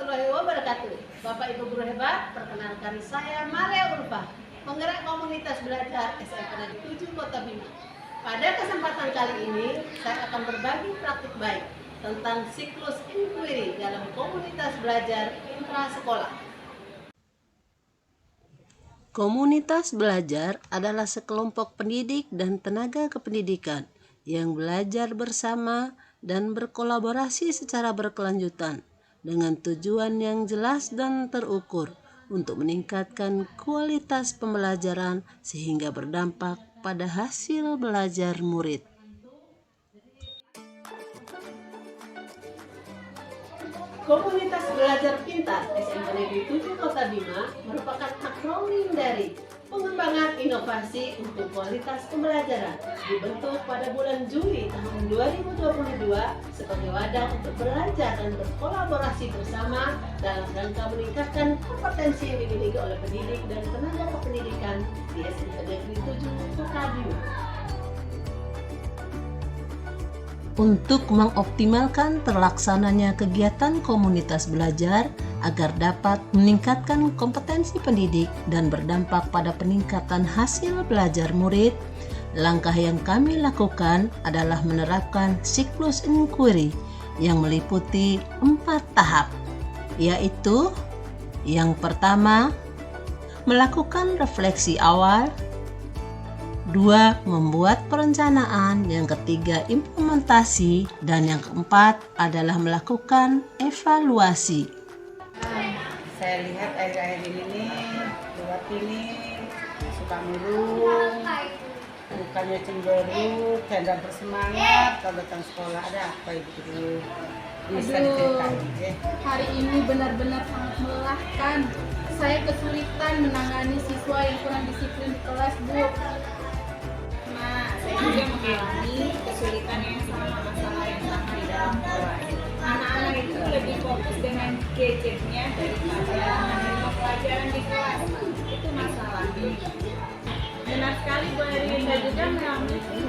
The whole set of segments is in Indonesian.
warahmatullahi wabarakatuh. Bapak Ibu guru hebat, perkenalkan saya Maria Ulfa, penggerak komunitas belajar SMP Negeri 7 Kota Bima. Pada kesempatan kali ini, saya akan berbagi praktik baik tentang siklus inquiry dalam komunitas belajar intrasekolah. Komunitas belajar adalah sekelompok pendidik dan tenaga kependidikan yang belajar bersama dan berkolaborasi secara berkelanjutan dengan tujuan yang jelas dan terukur untuk meningkatkan kualitas pembelajaran sehingga berdampak pada hasil belajar murid. Komunitas Belajar Pintar SMP Negeri 7 Kota Bima merupakan akronim dari pengembangan inovasi untuk kualitas pembelajaran, dibentuk pada bulan Juli tahun 2022 sebagai wadah untuk belajar dan berkolaborasi bersama dalam rangka meningkatkan kompetensi yang dimiliki oleh pendidik dan tenaga kependidikan di SMP Negeri 7 Kota Bima. Untuk mengoptimalkan terlaksananya kegiatan komunitas belajar agar dapat meningkatkan kompetensi pendidik dan berdampak pada peningkatan hasil belajar murid, langkah yang kami lakukan adalah menerapkan siklus inquiry yang meliputi 4 tahap, yaitu yang pertama, melakukan refleksi awal, 2. Membuat perencanaan, yang ketiga implementasi, dan yang keempat adalah melakukan evaluasi. Saya lihat akhir-akhir ini buat ini suka murung, bukannya cemberut, dan bersemangat kalau datang sekolah. Ada apa itu? Bisa diceritain. Hari ini benar-benar sangat melelahkan. Saya kesulitan menangani siswa yang kurang disiplin di kelas, Bu. Saya juga mengalami kesulitan yang sama, masalah yang sama di dalam kelas. Anak-anak itu lebih fokus dengan gadgetnya daripada menerima pelajaran di kelas. Itu masalahnya. Benar sekali Bu Erinda juga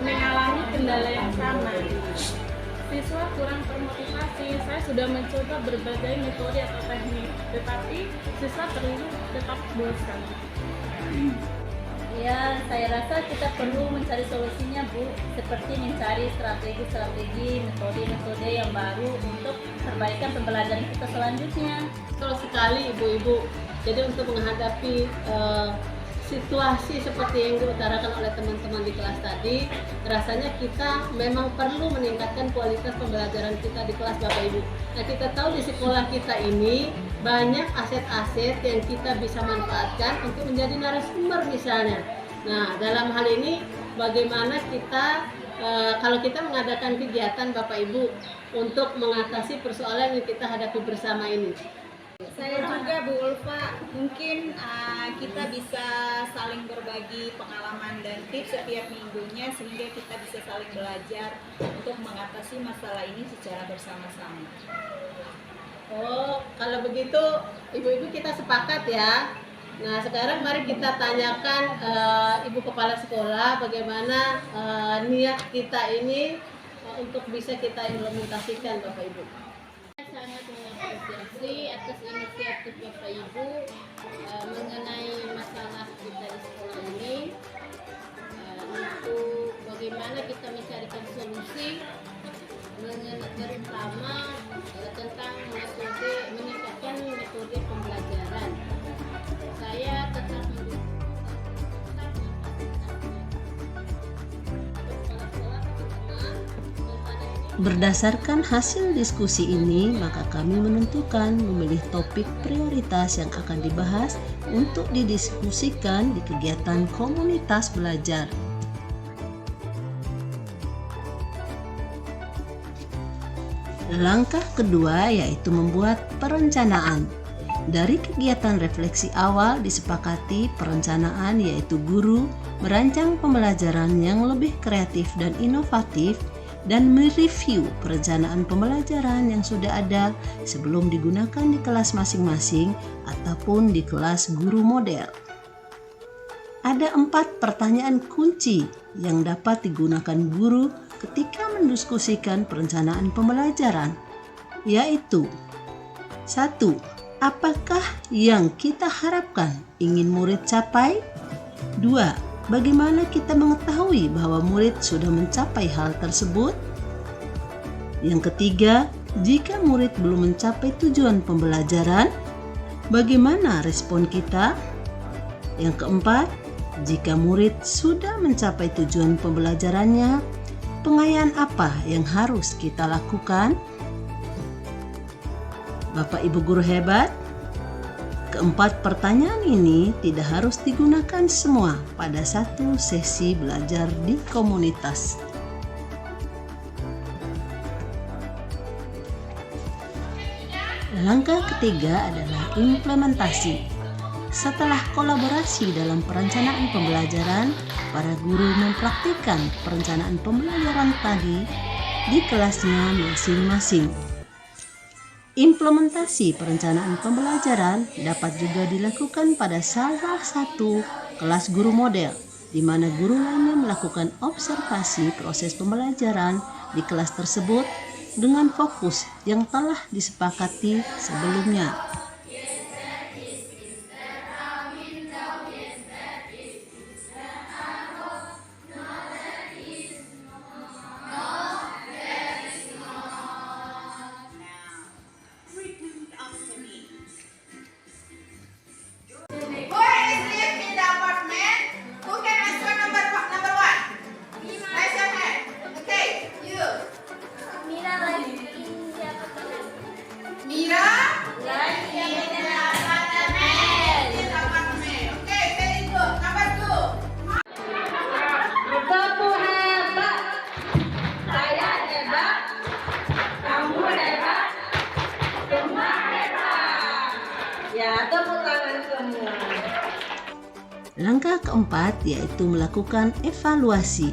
mengalami kendala yang sama. Siswa kurang termotivasi. Saya sudah mencoba berbagai metode atau teknik, tetapi siswa terlihat tetap bosan. Ya, saya rasa kita perlu mencari solusinya, Bu, seperti mencari strategi-strategi, metode-metode yang baru untuk perbaikan pembelajaran kita selanjutnya. Betul sekali Ibu-Ibu. Jadi untuk menghadapi situasi seperti yang diutarakan oleh teman-teman di kelas tadi, rasanya kita memang perlu meningkatkan kualitas pembelajaran kita di kelas Bapak Ibu. Nah, kita tahu di sekolah kita ini banyak aset-aset yang kita bisa manfaatkan untuk menjadi narasumber misalnya. Nah, dalam hal ini bagaimana kita kalau kita mengadakan kegiatan Bapak Ibu untuk mengatasi persoalan yang kita hadapi bersama ini. Saya juga Bu Ulfa, mungkin kita bisa saling berbagi pengalaman dan tips setiap minggunya sehingga kita bisa saling belajar untuk mengatasi masalah ini secara bersama-sama. Oh, kalau begitu Ibu-Ibu kita sepakat ya. Nah, sekarang mari kita tanyakan Ibu Kepala Sekolah bagaimana niat kita ini untuk bisa kita implementasikan Bapak Ibu. Sangat mengapresiasi atas inisiatif Bapak Ibu mengenai masalah kita di sekolah ini, untuk bagaimana kita mencarikan solusi terutama tentang metode meningkatkan metode pembelajaran. Saya tetap Berdasarkan hasil diskusi ini, maka kami menentukan memilih topik prioritas yang akan dibahas untuk didiskusikan di kegiatan komunitas belajar. Langkah kedua yaitu membuat perencanaan. Dari kegiatan refleksi awal disepakati perencanaan, yaitu guru merancang pembelajaran yang lebih kreatif dan inovatif dan mereview perencanaan pembelajaran yang sudah ada sebelum digunakan di kelas masing-masing ataupun di kelas guru model. Ada 4 pertanyaan kunci yang dapat digunakan guru ketika mendiskusikan perencanaan pembelajaran, yaitu 1. Apakah yang kita harapkan ingin murid capai? 2. Bagaimana kita mengetahui bahwa murid sudah mencapai hal tersebut? Yang ketiga, jika murid belum mencapai tujuan pembelajaran, bagaimana respon kita? Yang keempat, jika murid sudah mencapai tujuan pembelajarannya, pengayaan apa yang harus kita lakukan? Bapak Ibu guru hebat, keempat pertanyaan ini tidak harus digunakan semua pada satu sesi belajar di komunitas. Langkah ketiga adalah implementasi. Setelah kolaborasi dalam perencanaan pembelajaran, para guru mempraktikkan perencanaan pembelajaran tadi di kelasnya masing-masing. Implementasi perencanaan pembelajaran dapat juga dilakukan pada salah satu kelas guru model, di mana guru lainnya melakukan observasi proses pembelajaran di kelas tersebut dengan fokus yang telah disepakati sebelumnya. Langkah keempat yaitu melakukan evaluasi.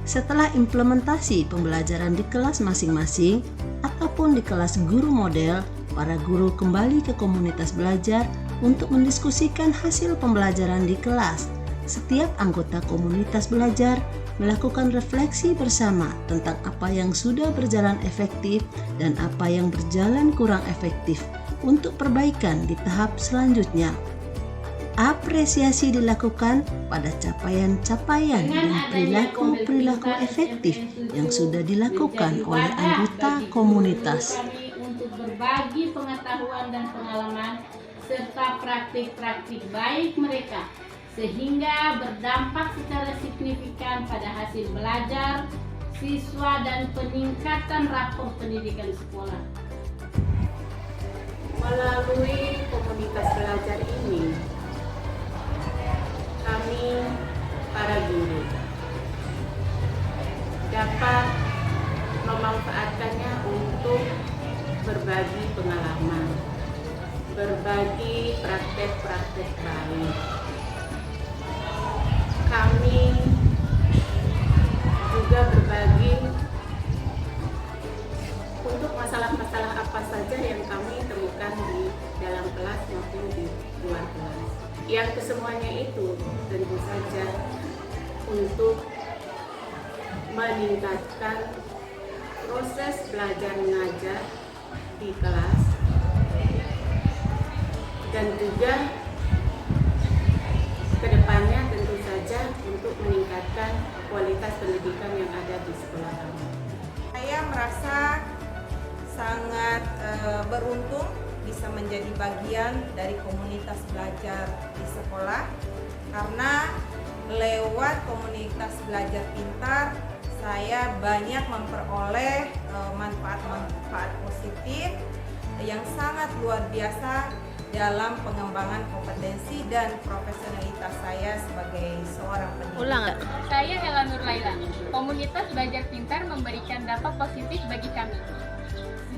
Setelah implementasi pembelajaran di kelas masing-masing ataupun di kelas guru model, para guru kembali ke komunitas belajar untuk mendiskusikan hasil pembelajaran di kelas. Setiap anggota komunitas belajar melakukan refleksi bersama tentang apa yang sudah berjalan efektif dan apa yang berjalan kurang efektif untuk perbaikan di tahap selanjutnya. Apresiasi dilakukan pada capaian-capaian dan perilaku-perilaku efektif yang sudah dilakukan oleh anggota komunitas. Untuk berbagi pengetahuan dan pengalaman serta praktik-praktik baik mereka, sehingga berdampak secara signifikan pada hasil belajar siswa dan peningkatan rapor pendidikan sekolah. Melalui komunitas belajar ini, kami para guru dapat memanfaatkannya untuk berbagi pengalaman, berbagi praktek-praktek baik. Kami juga berbagi untuk masalah-masalah apa saja yang kami temukan di dalam kelas maupun di luar kelas. Yang kesemuanya itu tentu saja untuk meningkatkan proses belajar mengajar di kelas dan juga kedepannya tentu saja untuk meningkatkan kualitas pendidikan yang ada di sekolah kami. Saya merasa sangat beruntung bisa menjadi bagian dari komunitas belajar di sekolah, karena lewat komunitas belajar pintar saya banyak memperoleh manfaat-manfaat positif yang sangat luar biasa dalam pengembangan kompetensi dan profesionalitas saya sebagai seorang pendidik. Saya Ella Nur Laila. Komunitas belajar pintar memberikan dampak positif bagi kami.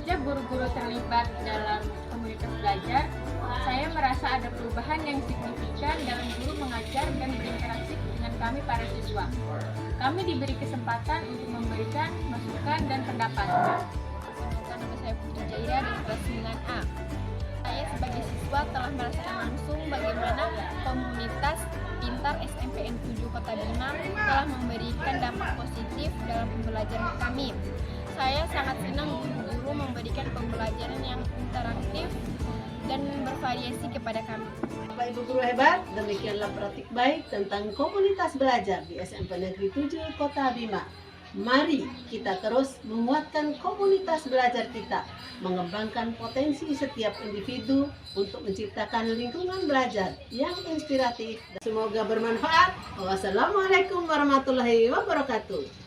Sejak guru-guru terlibat dalam komunitas belajar, saya merasa ada perubahan yang signifikan dalam guru mengajar dan berinteraksi dengan kami para siswa. Kami diberi kesempatan untuk memberikan masukan dan pendapat. Nama saya Putri Jaira dari kelas 9A. Saya sebagai siswa telah merasakan langsung bagaimana komunitas pintar SMPN 7 Kota Bima telah memberikan dampak positif dalam pembelajaran kami. Saya sangat senang guru-guru memberikan pembelajaran yang interaktif dan bervariasi kepada kami. Bapak Ibu guru hebat, demikianlah praktik baik tentang komunitas belajar di SMP Negeri 7 Kota Bima. Mari kita terus menguatkan komunitas belajar kita, mengembangkan potensi setiap individu untuk menciptakan lingkungan belajar yang inspiratif. Semoga bermanfaat. Wassalamualaikum warahmatullahi wabarakatuh.